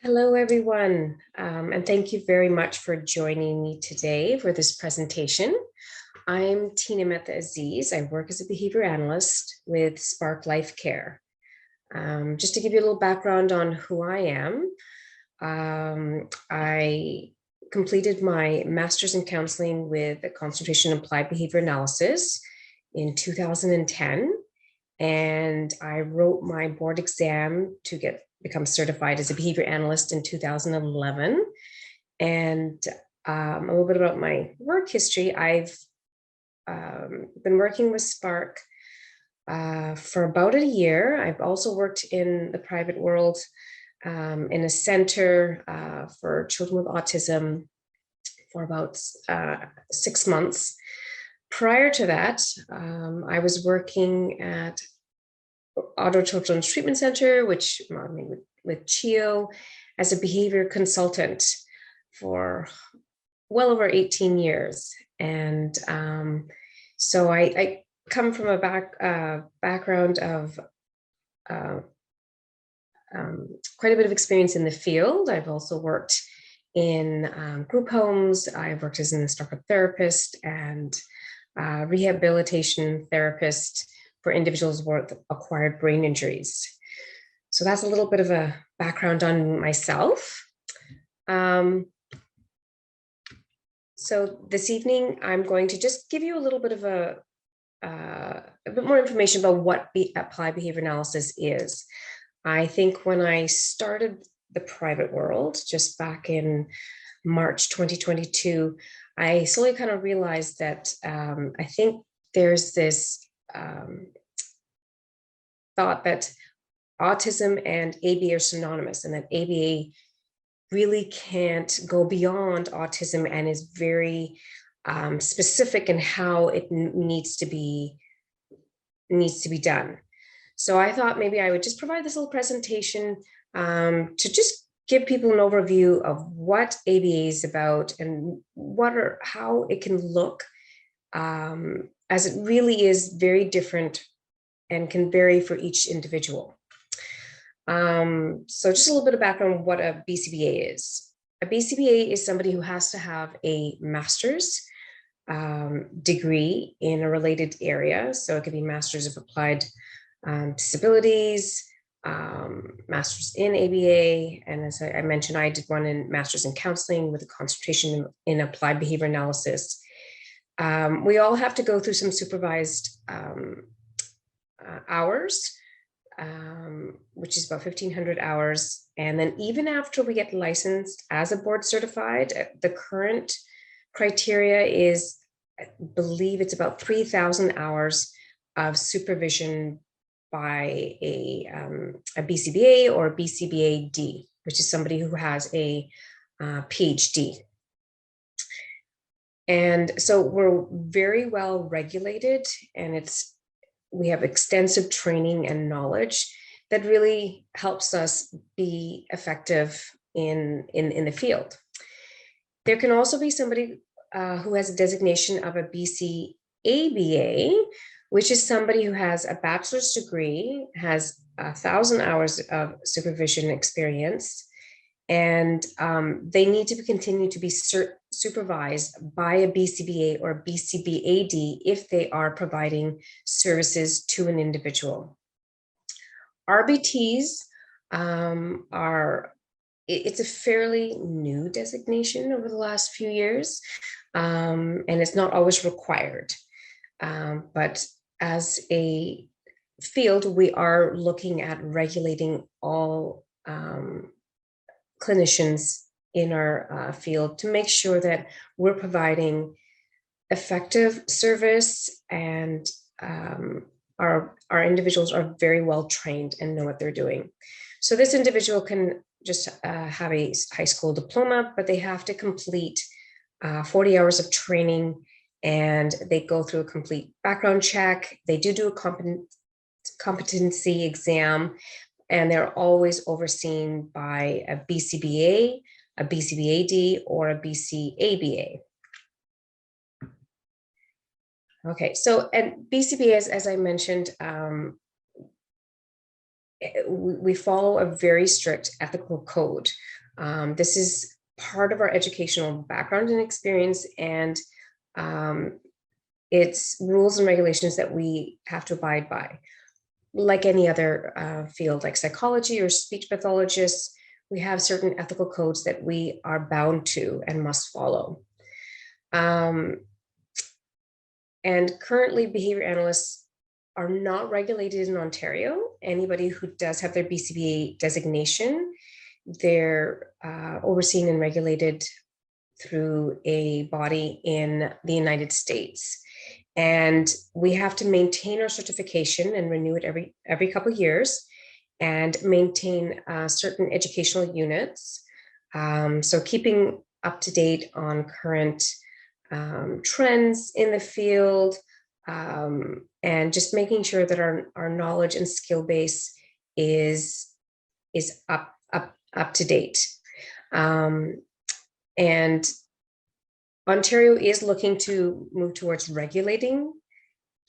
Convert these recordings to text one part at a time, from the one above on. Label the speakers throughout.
Speaker 1: Hello, everyone, and thank you very much for joining me today for this presentation. I'm Teena Mehta Aziz. I work as a behavior analyst with Spark Life Care. Just to give you a little background on who I am, I completed my master's in counseling with a concentration in applied behavior analysis in 2010, and I wrote my board exam to become certified as a behavior analyst in 2011. And a little bit about my work history. I've been working with Spark for about a year. I've also worked in the private world in a center for children with autism for about 6 months. Prior to that, I was working at Auto Children's Treatment Center, which with CHIO, as a behavior consultant for well over 18 years. And so I come from a background of quite a bit of experience in the field. I've also worked in group homes. I've worked as an instructor therapist and rehabilitation therapist for individuals with acquired brain injuries. So that's a little bit of a background on myself. So this evening, I'm going to just give you a little bit of a bit more information about what applied behavior analysis is. I think when I started the private world, just back in March 2022, I slowly kind of realized that I think there's this thought that autism and ABA are synonymous, and that ABA really can't go beyond autism and is very specific in how it needs to be done. So I thought maybe I would just provide this little presentation to just give people an overview of what ABA is about and how it can look, as it really is very different and can vary for each individual. So just a little bit of background on what a BCBA is. A BCBA is somebody who has to have a master's degree in a related area. So it could be Masters of Applied Disabilities, Masters in ABA, and as I mentioned, I did one in Masters in Counseling with a concentration in Applied Behavior Analysis. We all have to go through some supervised hours, which is about 1,500 hours. And then even after we get licensed as a board certified, the current criteria is, I believe it's about 3,000 hours of supervision by a BCBA or a BCBA-D, which is somebody who has a PhD. And so we're very well regulated, and we have extensive training and knowledge that really helps us be effective in the field. There can also be somebody who has a designation of a BCABA, which is somebody who has a bachelor's degree, has 1,000 hours of supervision experience, and they need to continue to be supervised by a BCBA or a BCBA-D if they are providing services to an individual. RBTs it's a fairly new designation over the last few years, and it's not always required. But as a field, we are looking at regulating all clinicians in our field to make sure that we're providing effective service, and our individuals are very well trained and know what they're doing. So this individual can just have a high school diploma, but they have to complete 40 hours of training, and they go through a complete background check. They do a competency exam, and they're always overseen by a BCBA, a BCBA-D, or a BCABA. Okay, so and BCBA, as I mentioned, we follow a very strict ethical code. This is part of our educational background and experience, and it's rules and regulations that we have to abide by. Like any other field, like psychology or speech pathologists, we have certain ethical codes that we are bound to and must follow. And currently, behavior analysts are not regulated in Ontario. Anybody who does have their BCBA designation, they're overseen and regulated through a body in the United States. And we have to maintain our certification and renew it every couple of years, and maintain certain educational units. So keeping up to date on current trends in the field, and just making sure that our knowledge and skill base is up to date. And Ontario is looking to move towards regulating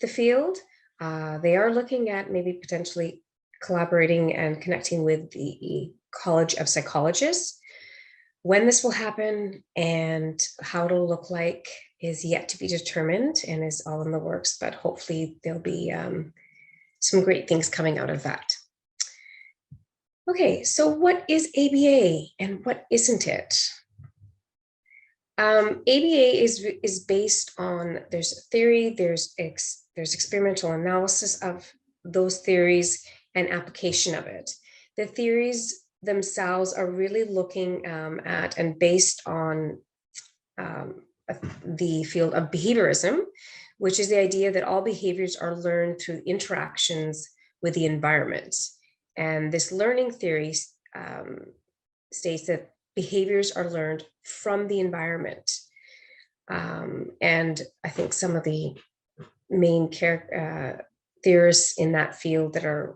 Speaker 1: the field. They are looking at maybe potentially collaborating and connecting with the College of Psychologists. When this will happen and how it'll look like is yet to be determined and is all in the works, but hopefully there'll be some great things coming out of that. Okay, so what is ABA and what isn't it? ABA is based on, there's a theory, there's experimental analysis of those theories and application of it. The theories themselves are really looking at and based on the field of behaviorism, which is the idea that all behaviors are learned through interactions with the environment. And this learning theory states that behaviors are learned from the environment. And I think some of the main theorists in that field that are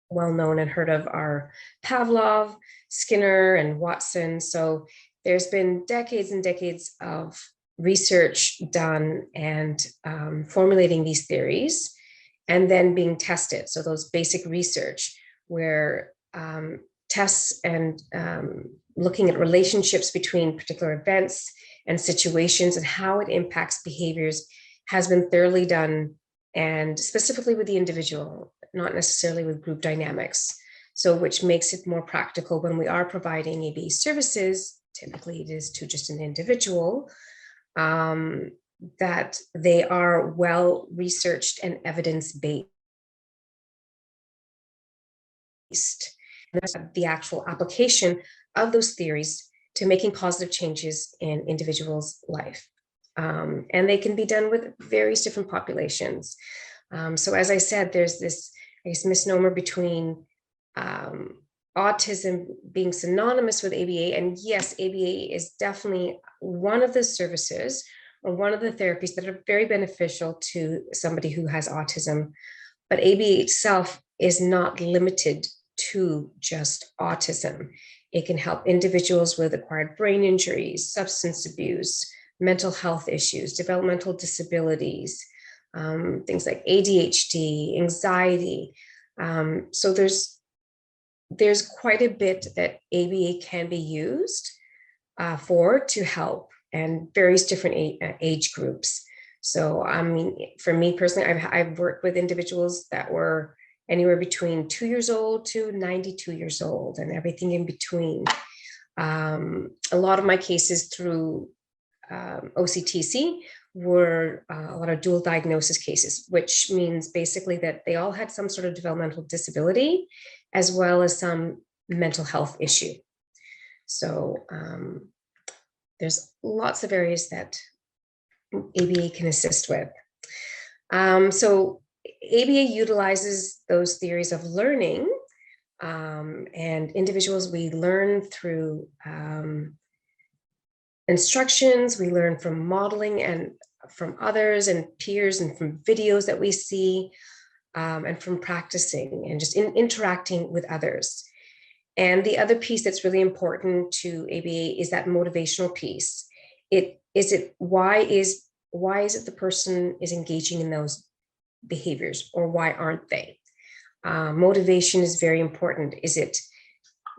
Speaker 1: well known and heard of are Pavlov, Skinner, and Watson. So there's been decades and decades of research done and formulating these theories and then being tested. So those basic research where tests and looking at relationships between particular events and situations and how it impacts behaviors has been thoroughly done, and specifically with the individual, not necessarily with group dynamics. So which makes it more practical when we are providing ABA services, typically it is to just an individual, that they are well researched and evidence-based. And that's the actual application of those theories to making positive changes in individuals' life. And they can be done with various different populations. So as I said, there's this, I guess, misnomer between autism being synonymous with ABA. And yes, ABA is definitely one of the services or one of the therapies that are very beneficial to somebody who has autism. But ABA itself is not limited to just autism. It can help individuals with acquired brain injuries, substance abuse, mental health issues, developmental disabilities, things like ADHD, anxiety. So there's quite a bit that ABA can be used for to help, and various different age groups. So I mean, for me personally, I've worked with individuals that were anywhere between 2 years old to 92 years old and everything in between. A lot of my cases through OCTC were a lot of dual diagnosis cases, which means basically that they all had some sort of developmental disability as well as some mental health issue. So there's lots of areas that ABA can assist with. So ABA utilizes those theories of learning, and individuals, we learn through instructions, we learn from modeling and from others and peers and from videos that we see, and from practicing and just interacting with others. And the other piece that's really important to ABA is that motivational piece. Why is it the person is engaging in those behaviors, or why aren't they? Motivation is very important.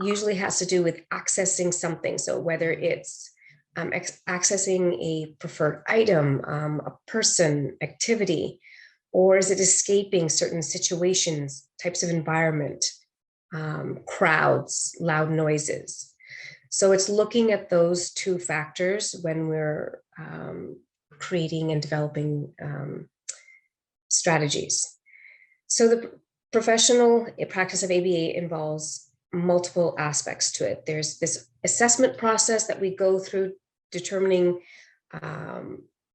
Speaker 1: Usually has to do with accessing something. So whether it's accessing a preferred item, a person, activity, or is it escaping certain situations, types of environment, crowds, loud noises? So it's looking at those two factors when we're creating and developing strategies. So the professional practice of ABA involves multiple aspects to it. There's this assessment process that we go through, determining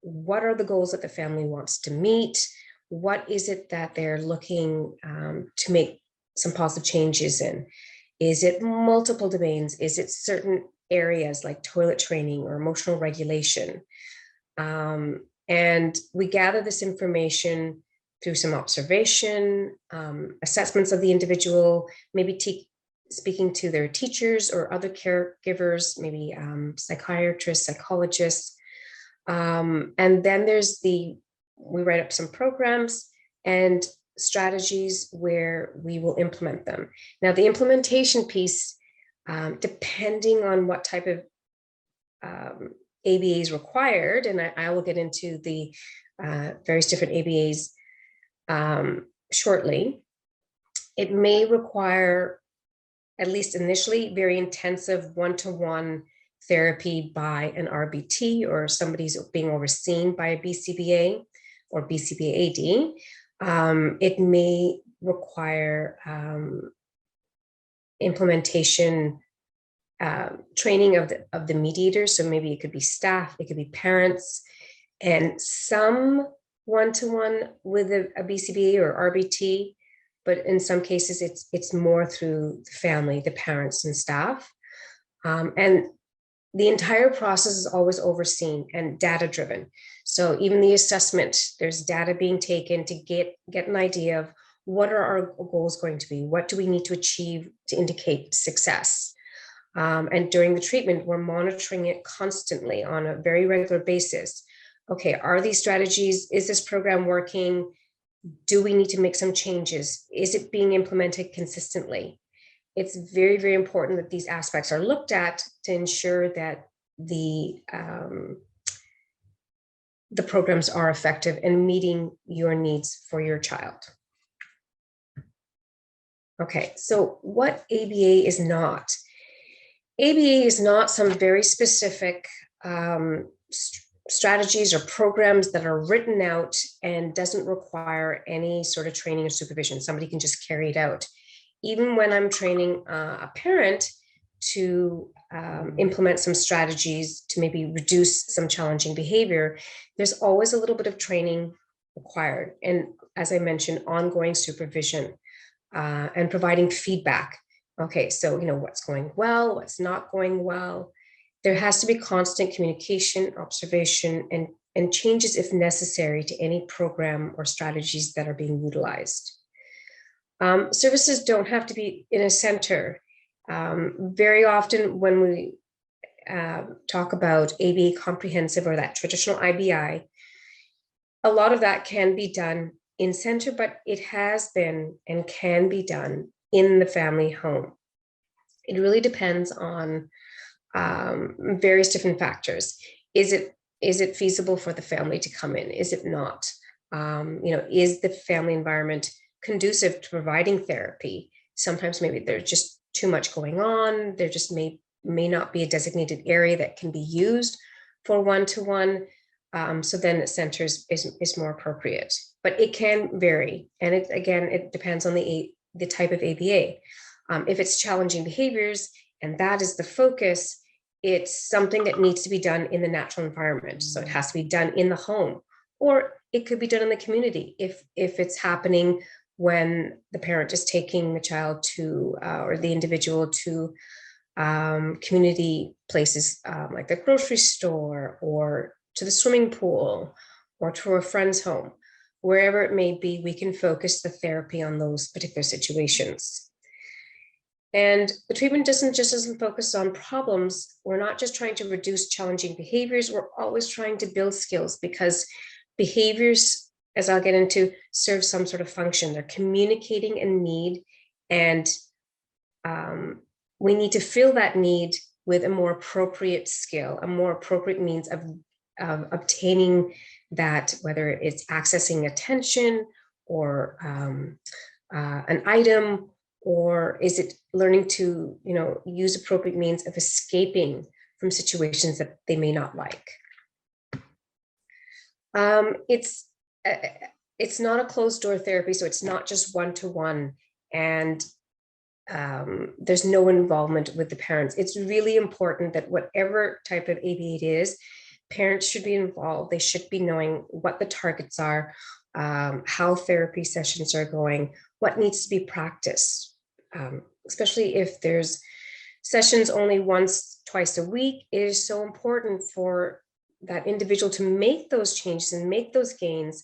Speaker 1: what are the goals that the family wants to meet, what is it that they're looking to make some positive changes in. Is it multiple domains? Is it certain areas like toilet training or emotional regulation? And we gather this information through some observation, assessments of the individual, maybe speaking to their teachers or other caregivers, maybe psychiatrists, psychologists. And then we write up some programs and strategies where we will implement them. Now, the implementation piece, depending on what type of ABA is required, and I will get into the various different ABAs shortly, it may require, at least initially, very intensive one-to-one therapy by an RBT or somebody's being overseen by a BCBA or BCBA AD. It may require implementation training of the mediators. So maybe it could be staff, it could be parents, and some one-to-one with a BCBA or RBT. But in some cases, it's more through the family, the parents and staff. And the entire process is always overseen and data-driven. So even the assessment, there's data being taken to get an idea of what are our goals going to be? What do we need to achieve to indicate success? And during the treatment, we're monitoring it constantly on a very regular basis. Okay, are these strategies, is this program working? Do we need to make some changes? Is it being implemented consistently? It's very, very important that these aspects are looked at to ensure that the programs are effective and meeting your needs for your child. Okay, so what ABA is not? ABA is not some very specific strategies or programs that are written out and doesn't require any sort of training or supervision. Somebody can just carry it out. Even when I'm training a parent to implement some strategies to maybe reduce some challenging behavior, there's always a little bit of training required. And as I mentioned, ongoing supervision and providing feedback. Okay, so what's going well, what's not going well. There has to be constant communication, observation, and changes if necessary to any program or strategies that are being utilized. Services don't have to be in a center. Very often when we talk about ABA comprehensive or that traditional IBI, a lot of that can be done in center, but it has been and can be done in the family home. It really depends on various different factors. Is it feasible for the family to come in? Is it not? Is the family environment conducive to providing therapy? Sometimes maybe there's just too much going on. There just may not be a designated area that can be used for one-to-one. So then the center is more appropriate, but it can vary. And it depends on the type of ABA. If it's challenging behaviors and that is the focus, it's something that needs to be done in the natural environment. So it has to be done in the home, or it could be done in the community if it's happening when the parent is taking the child to or the individual to community places like the grocery store or to the swimming pool or to a friend's home. Wherever it may be, we can focus the therapy on those particular situations. And the treatment doesn't focus on problems. We're not just trying to reduce challenging behaviors. We're always trying to build skills, because behaviors as I'll get into, serve some sort of function. They're communicating a need, and we need to fill that need with a more appropriate skill, a more appropriate means of obtaining that, whether it's accessing attention or an item, or is it learning to, use appropriate means of escaping from situations that they may not like. It's not a closed door therapy, so it's not just one-to-one, and there's no involvement with the parents. It's really important that whatever type of ABA it is, parents should be involved. They should be knowing what the targets are, how therapy sessions are going, what needs to be practiced, especially if there's sessions only once, twice a week. It is so important for that individual to make those changes and make those gains,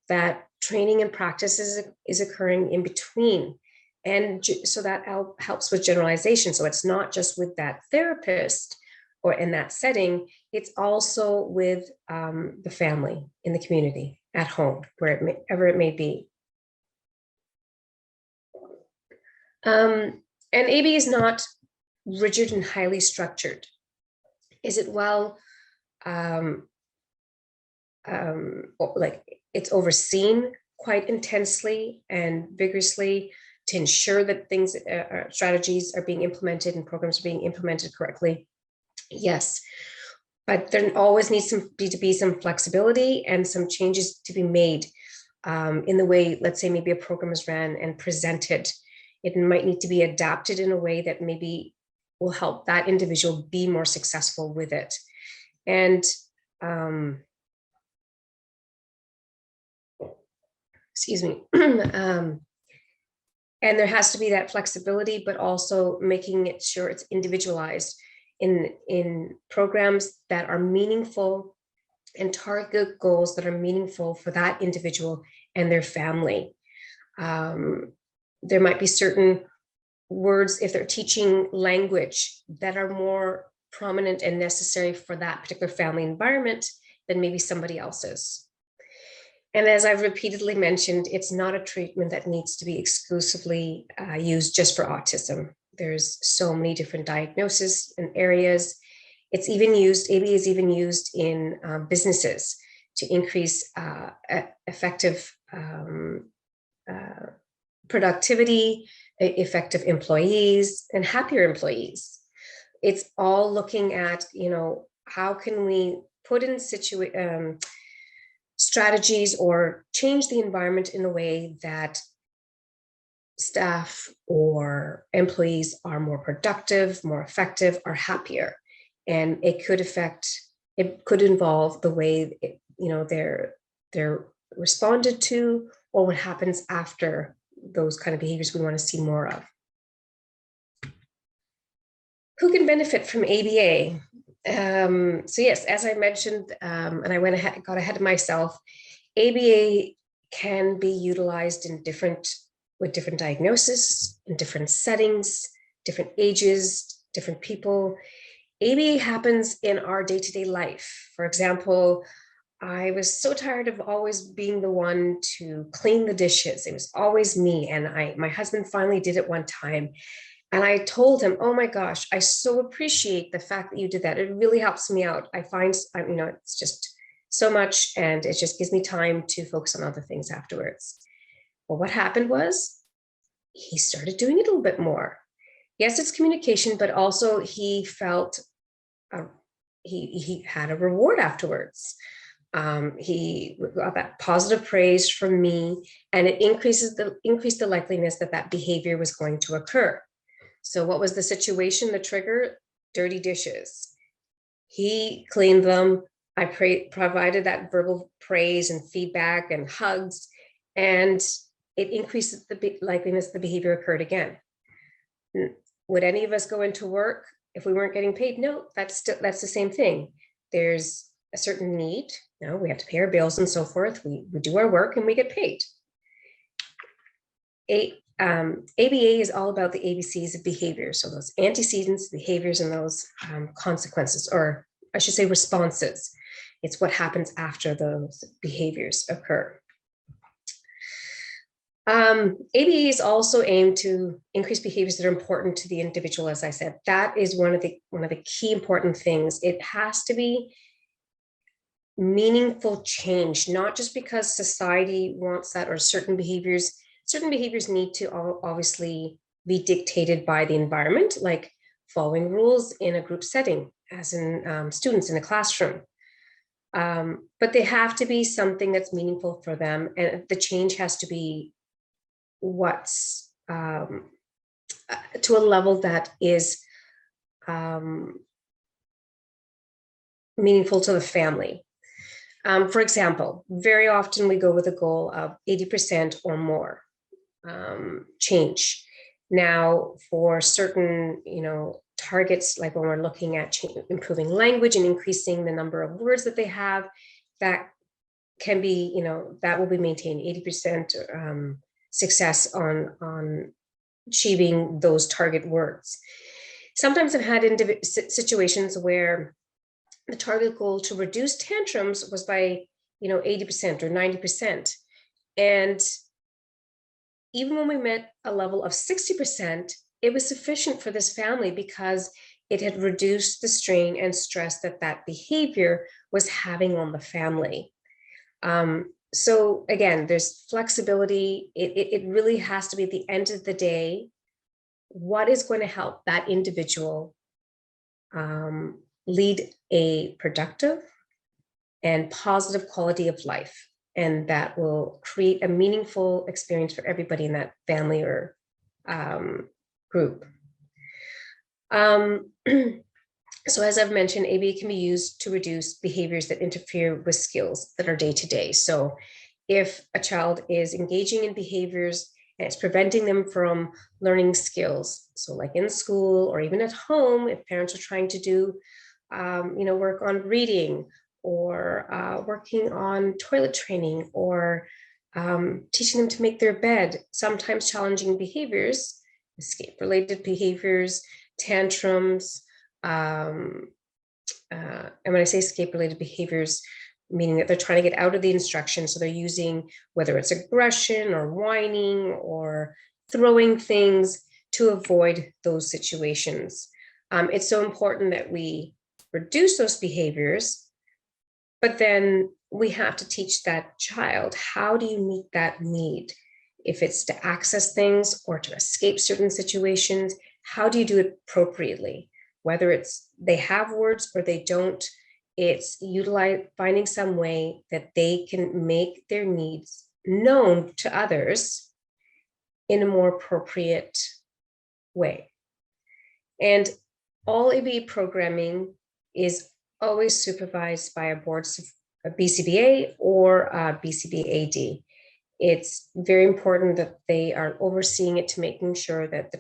Speaker 1: that training and practice is occurring in between. And so that helps with generalization. So it's not just with that therapist or in that setting, it's also with the family, in the community, at home, wherever it may be. And ABA is not rigid and highly structured. Is it like it's overseen quite intensely and vigorously to ensure that things, strategies are being implemented and programs are being implemented correctly? Yes, but there always needs to be some flexibility and some changes to be made in the way, let's say, maybe a program is ran and presented. It might need to be adapted in a way that maybe will help that individual be more successful with it. And excuse me. And there has to be that flexibility, but also making it sure it's individualized in programs that are meaningful and target goals that are meaningful for that individual and their family. There might be certain words, if they're teaching language, that are more prominent and necessary for that particular family environment than maybe somebody else's. And as I've repeatedly mentioned, it's not a treatment that needs to be exclusively used just for autism. There's so many different diagnoses and areas. It's even used, ABA is even used in businesses to increase effective productivity, effective employees, and happier employees. It's all looking at, how can we put in strategies or change the environment in a way that staff or employees are more productive, more effective, are happier. And it could involve the way they're responded to, or what happens after those kind of behaviors we want to see more of. Who can benefit from ABA? So yes, as I mentioned, and I got ahead of myself, ABA can be utilized with different diagnoses, in different settings, different ages, different people. ABA happens in our day-to-day life. For example, I was so tired of always being the one to clean the dishes. It was always me. And my husband finally did it one time. And I told him, oh my gosh, I so appreciate the fact that you did that. It really helps me out. I find, it's just so much, and it just gives me time to focus on other things afterwards. Well, what happened was he started doing it a little bit more. Yes, it's communication, but also he felt he had a reward afterwards. He got that positive praise from me, and it increased the likeliness that behavior was going to occur. So what was the situation, the trigger? Dirty dishes. He cleaned them. I provided that verbal praise and feedback and hugs, and it increases the likeliness the behavior occurred again. Would any of us go into work if we weren't getting paid? No, that's the same thing. There's a certain need. We have to pay our bills and so forth. We do our work and we get paid. ABA is all about the ABCs of behavior. So those antecedents, behaviors, and those consequences, or I should say responses. It's what happens after those behaviors occur. ABAs also aim to increase behaviors that are important to the individual. As I said, that is one of the key important things. It has to be meaningful change, not just because society wants that, or certain behaviors need to obviously be dictated by the environment, like following rules in a group setting, as in students in a classroom. But they have to be something that's meaningful for them, and the change has to be what's to a level that is meaningful to the family. For example, very often we go with a goal of 80% or more change. Now, for certain, targets, like when we're looking at improving language and increasing the number of words that they have, that can be, that will be maintained 80% success on achieving those target words. Sometimes I've had situations where the target goal to reduce tantrums was by 80% or 90%. And even when we met a level of 60%, it was sufficient for this family because it had reduced the strain and stress that behavior was having on the family. So again, there's flexibility. It really has to be, at the end of the day, what is going to help that individual lead a productive and positive quality of life, and that will create a meaningful experience for everybody in that family or group. So as I've mentioned, ABA can be used to reduce behaviors that interfere with skills that are day-to-day. So if a child is engaging in behaviors and it's preventing them from learning skills, so like in school or even at home, if parents are trying to do work on reading, or working on toilet training, or teaching them to make their bed, sometimes challenging behaviors, escape-related behaviors, tantrums, and when I say escape-related behaviors, meaning that they're trying to get out of the instruction, so they're using, whether it's aggression or whining or throwing things to avoid those situations. It's so important that we reduce those behaviors, but then we have to teach that child, how do you meet that need? If it's to access things or to escape certain situations, how do you do it appropriately? Whether it's they have words or they don't, it's finding some way that they can make their needs known to others in a more appropriate way. And all ABA programming is always supervised by a board, a BCBA or a BCBAD. It's very important that they are overseeing it, to making sure that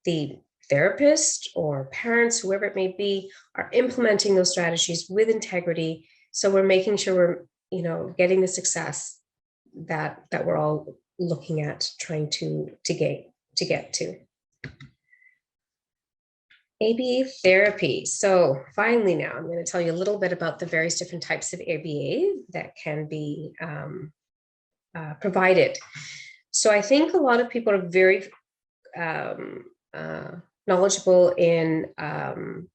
Speaker 1: the therapist or parents, whoever it may be, are implementing those strategies with integrity. So we're making sure we're, getting the success that we're all looking at, trying to get to. ABA therapy. So finally, now I'm going to tell you a little bit about the various different types of ABA that can be provided. So I think a lot of people are very knowledgeable in the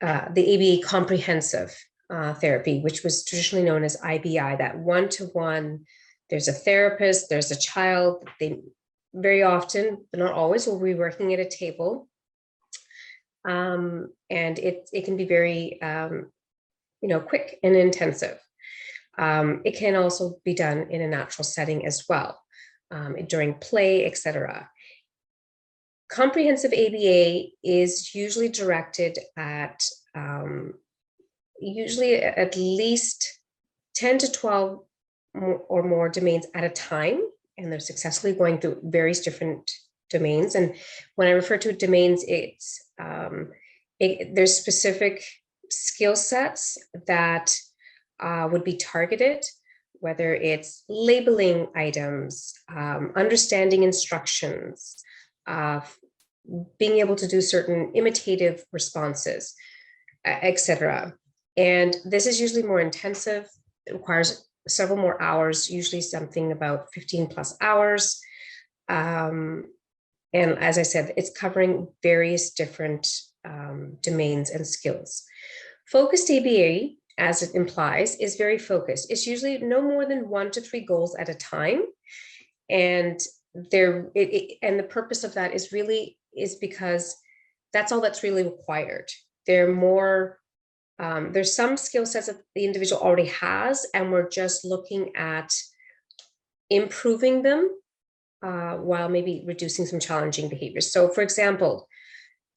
Speaker 1: ABA comprehensive therapy, which was traditionally known as IBI, that one-to-one, there's a therapist, there's a child, they very often, but not always, will be working at a table. And it can be very, quick and intensive. It can also be done in a natural setting as well, during play, etc. Comprehensive ABA is usually directed at usually at least 10 to 12 or more domains at a time, and they're successfully going through various different domains. And when I refer to domains, it's there's specific skill sets that would be targeted, whether it's labeling items, understanding instructions, being able to do certain imitative responses, etc. And this is usually more intensive. It requires several more hours, usually something about 15 plus hours. And as I said, it's covering various different domains and skills. Focused ABA, as it implies, is very focused. It's usually no more than 1 to 3 goals at a time. And the purpose of that is because that's all that's really required. There's some skill sets that the individual already has, and we're just looking at improving them while maybe reducing some challenging behaviors. So for example,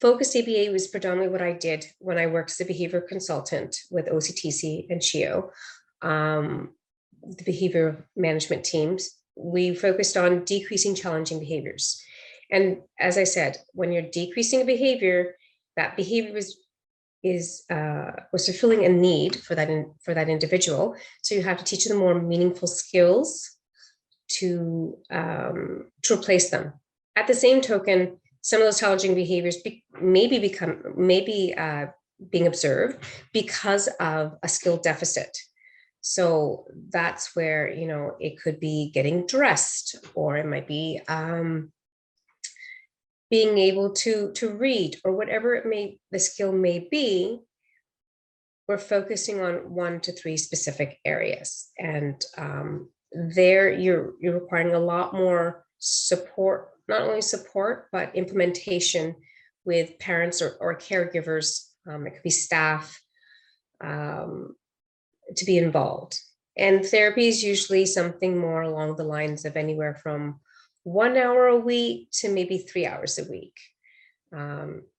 Speaker 1: focused ABA was predominantly what I did when I worked as a behavior consultant with OCTC and CHIO, the behavior management teams. We focused on decreasing challenging behaviors. And as I said, when you're decreasing a behavior, that behavior was fulfilling a need for that individual. So you have to teach them more meaningful skills to replace them. At the same token, some of those challenging behaviors may be being observed because of a skill deficit. So that's where, it could be getting dressed, or it might be being able to read, or whatever the skill may be. We're focusing on 1 to 3 specific areas. And there you're requiring a lot more support, not only support, but implementation with parents or caregivers. It could be staff to be involved. And therapy is usually something more along the lines of anywhere from 1 hour a week to maybe 3 hours a week.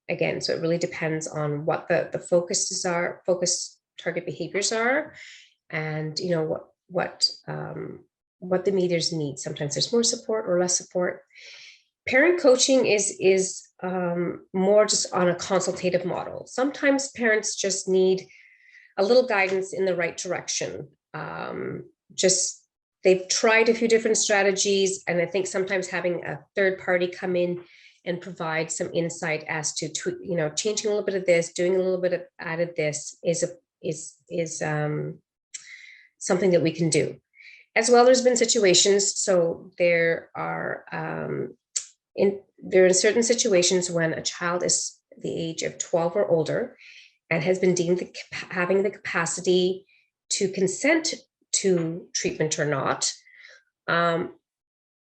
Speaker 1: Again, so it really depends on what the focus target behaviors are, and what the meters need. Sometimes there's more support or less support. Parent coaching is more just on a consultative model. Sometimes parents just need a little guidance in the right direction. They've tried a few different strategies, and I think sometimes having a third party come in and provide some insight as to changing a little bit of this, doing a little bit of added this is something that we can do. As well, there's been situations. So there are certain situations when a child is the age of 12 or older and has been deemed having the capacity to consent to treatment or not.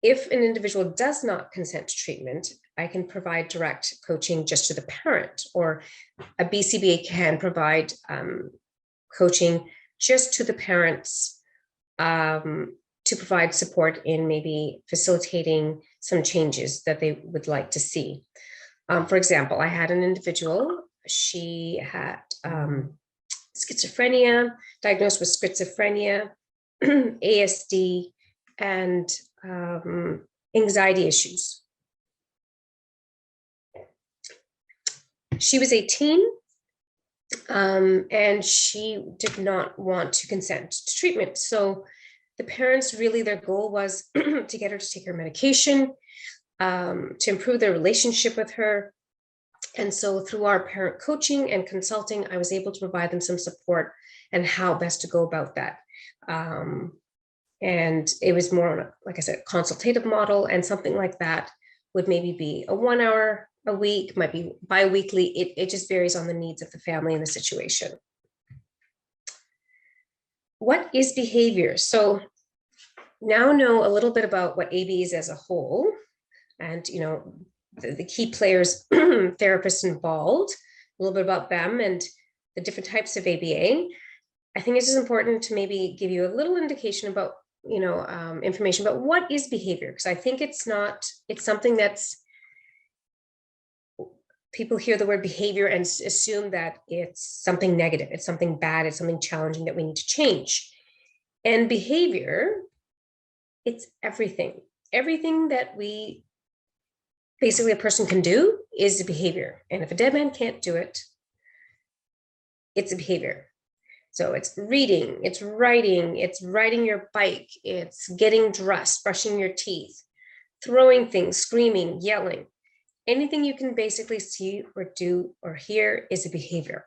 Speaker 1: If an individual does not consent to treatment, I can provide direct coaching just to the parent, or a BCBA can provide coaching just to the parents to provide support in maybe facilitating some changes that they would like to see. For example, I had an individual, she had schizophrenia, diagnosed with schizophrenia, ASD, and anxiety issues. She was 18, and she did not want to consent to treatment. So the parents, really their goal was to get her to take her medication, to improve their relationship with her. And so through our parent coaching and consulting, I was able to provide them some support and how best to go about that. And it was more, like I said, consultative model, and something like that would maybe be a 1 hour a week, might be bi-weekly. It just varies on the needs of the family and the situation. What is behavior? So now know a little bit about what AB is as a whole, and the key players, therapists involved, a little bit about them and the different types of ABA. I think it's just important to maybe give you a little indication about, information about what is behavior, because I think it's something that's, people hear the word behavior and assume that it's something negative, it's something bad, it's something challenging that we need to change. And behavior, it's everything. Everything that basically a person can do is a behavior. And if a dead man can't do it, it's a behavior. So it's reading, it's writing, it's riding your bike, it's getting dressed, brushing your teeth, throwing things, screaming, yelling. Anything you can basically see or do or hear is a behavior.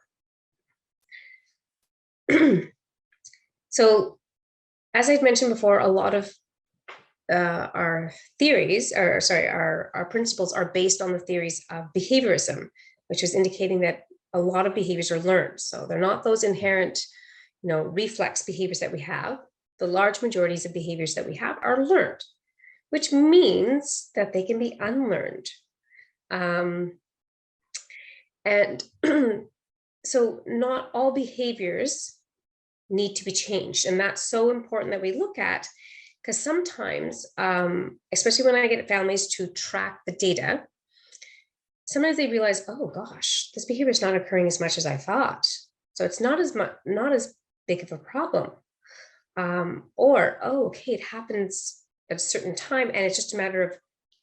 Speaker 1: So as I'd mentioned before, a lot of our theories, or sorry, our principles are based on the theories of behaviorism, which is indicating that a lot of behaviors are learned. So they're not those inherent, reflex behaviors that we have. The large majorities of behaviors that we have are learned, which means that they can be unlearned. And so not all behaviors need to be changed. And that's so important that we look at, because sometimes, especially when I get families to track the data, sometimes they realize, oh gosh, this behavior is not occurring as much as I thought. So it's not as big of a problem. Or, oh, okay, it happens at a certain time and it's just a matter of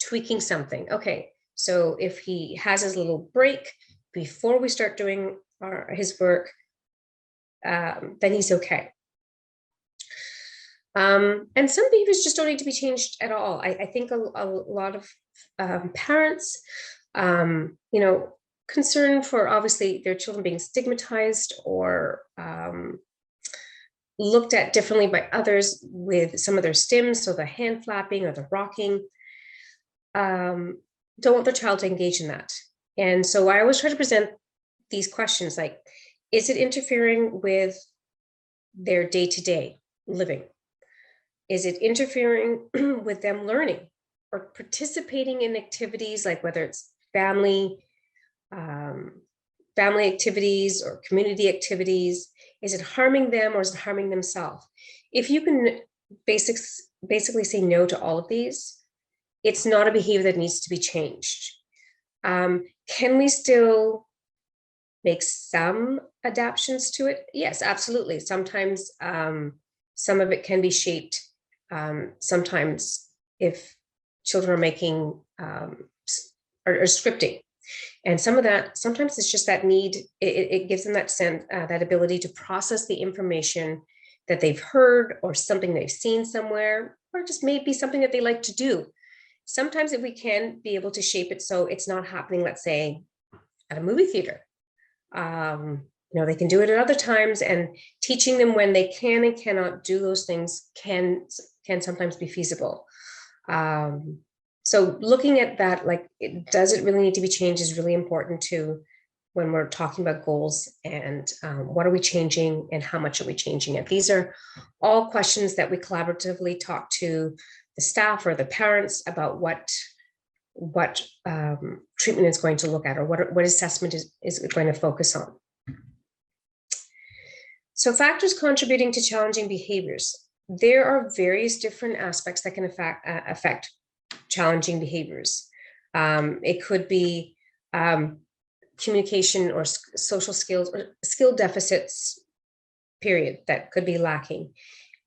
Speaker 1: tweaking something. Okay, so if he has his little break before we start doing his work, then he's okay. And some behaviors just don't need to be changed at all. I think a lot of parents, concern for obviously their children being stigmatized or looked at differently by others with some of their stims, so the hand flapping or the rocking, don't want their child to engage in that. And so I always try to present these questions like, is it interfering with their day-to-day living? Is it interfering with them learning or participating in activities like whether it's family activities or community activities? Is it harming them or is it harming themselves? If you can basically say no to all of these, it's not a behavior that needs to be changed. Can we still make some adaptations to it? Yes, absolutely. Sometimes some of it can be shaped. Sometimes if children are making or scripting, and some of that, sometimes it's just that need, it gives them that sense, that ability to process the information that they've heard or something they've seen somewhere, or just maybe something that they like to do. Sometimes if we can be able to shape it so it's not happening, let's say, at a movie theater, they can do it at other times, and teaching them when they can and cannot do those things can sometimes be feasible. So looking at that, like, does it really need to be changed is really important too when we're talking about goals and what are we changing and how much are we changing it? These are all questions that we collaboratively talk to the staff or the parents about what treatment is going to look at, or what assessment is going to focus on. So factors contributing to challenging behaviors. There are various different aspects that can affect challenging behaviors. It could be communication or social skills or skill deficits, period, that could be lacking.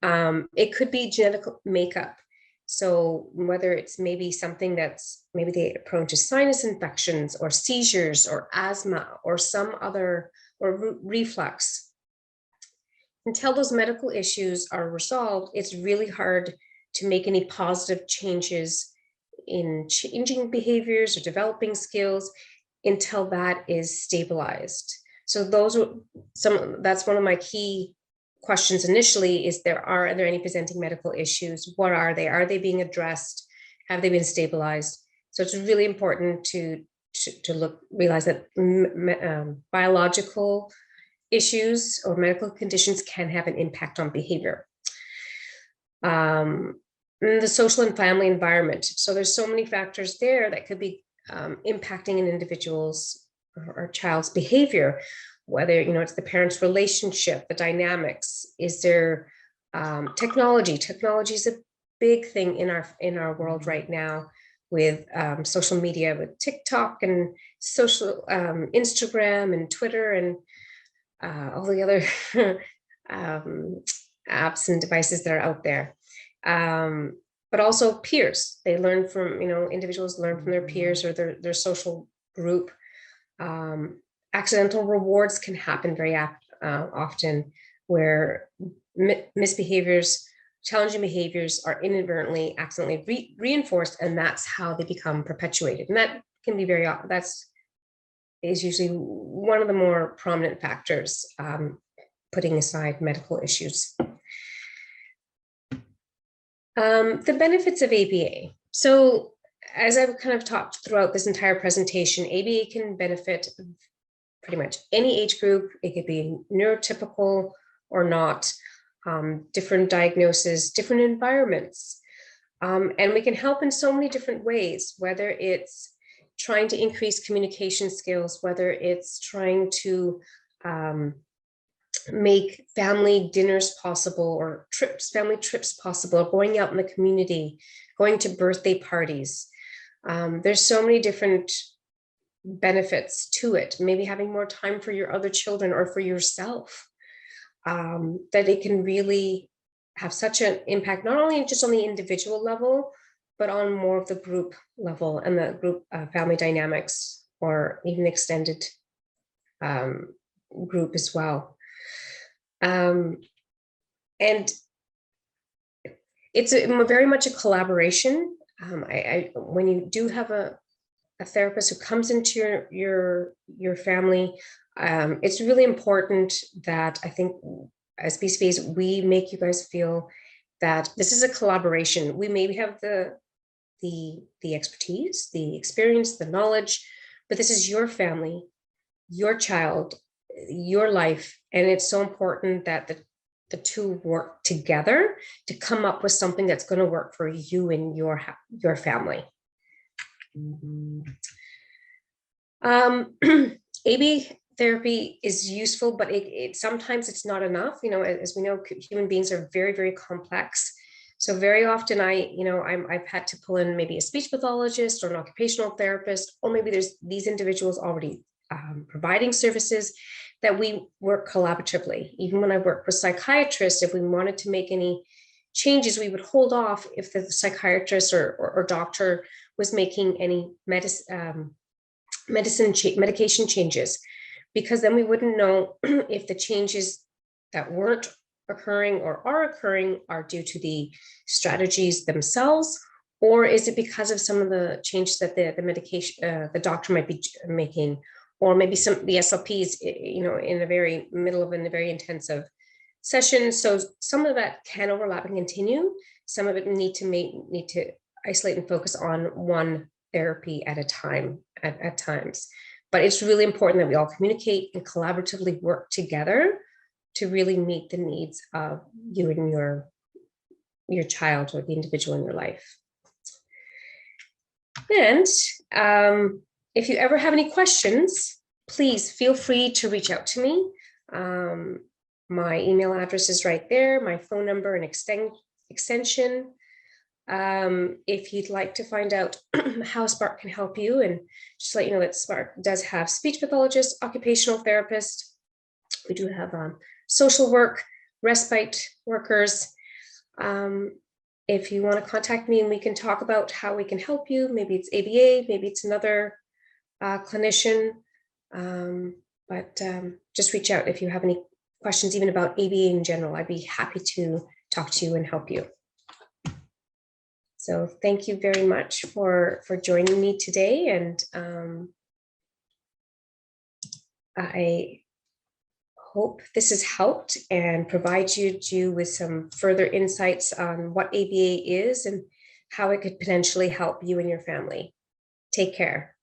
Speaker 1: It could be genetic makeup. So whether it's maybe something that's maybe they're prone to sinus infections or seizures or asthma or some other, or reflux. Until those medical issues are resolved, it's really hard to make any positive changes in changing behaviors or developing skills until that is stabilized. So that's one of my key questions initially is are there any presenting medical issues? What are they? Are they being addressed? Have they been stabilized? So it's really important to realize that biological issues or medical conditions can have an impact on behavior. The social and family environment. So there's so many factors there that could be impacting an individual's or child's behavior, whether it's the parents' relationship, the dynamics. Is there technology? Technology is a big thing in our world right now with social media, with TikTok and social Instagram and Twitter and all the other apps and devices that are out there. But also peers. They learn from, individuals learn from their peers or their social group. Accidental rewards can happen very often, where misbehaviors, challenging behaviors are inadvertently, accidentally reinforced, and that's how they become perpetuated. And that can be is usually one of the more prominent factors, putting aside medical issues. The benefits of ABA. So as I've kind of talked throughout this entire presentation, ABA can benefit pretty much any age group. It could be neurotypical or not, different diagnoses, different environments. And we can help in so many different ways, whether it's trying to increase communication skills, whether it's trying to make family dinners possible, or family trips possible, or going out in the community, going to birthday parties. There's so many different benefits to it. Maybe having more time for your other children or for yourself, that it can really have such an impact, not only just on the individual level, but on more of the group level and the group family dynamics, or even extended group as well. And it's very much a collaboration. When you do have a therapist who comes into your family, it's really important that, I think, as BCBAs, we make you guys feel that this is a collaboration. We maybe have the expertise, the experience, the knowledge, but this is your family, your child, your life, and it's so important that the two work together to come up with something that's going to work for you and your family. ABA therapy is useful, but sometimes it's not enough. You know, as we know, human beings are very, very complex. So very often I've had to pull in maybe a speech pathologist or an occupational therapist, or maybe there's these individuals already providing services that we work collaboratively. Even when I work with psychiatrists, if we wanted to make any changes, we would hold off if the psychiatrist or doctor was making any medication changes, because then we wouldn't know if the changes that weren't occurring or are occurring are due to the strategies themselves, or is it because of some of the changes that the medication, the doctor might be making, or maybe some of the SLPs, you know, in the very middle of a very intensive session. So some of that can overlap and continue. Some of it need to isolate and focus on one therapy at a time at times. But it's really important that we all communicate and collaboratively work together to really meet the needs of you and your child, or the individual in your life. And if you ever have any questions, please feel free to reach out to me. My email address is right there, my phone number and extension. If you'd like to find out how Spark can help you, and just let you know that Spark does have speech pathologists, occupational therapists. We do have social work, respite workers. If you want to contact me and we can talk about how we can help you, maybe it's ABA, maybe it's another clinician, but just reach out if you have any questions, even about ABA in general. I'd be happy to talk to you and help you. So thank you very much for joining me today, and I hope this has helped and provides you with some further insights on what ABA is and how it could potentially help you and your family. Take care.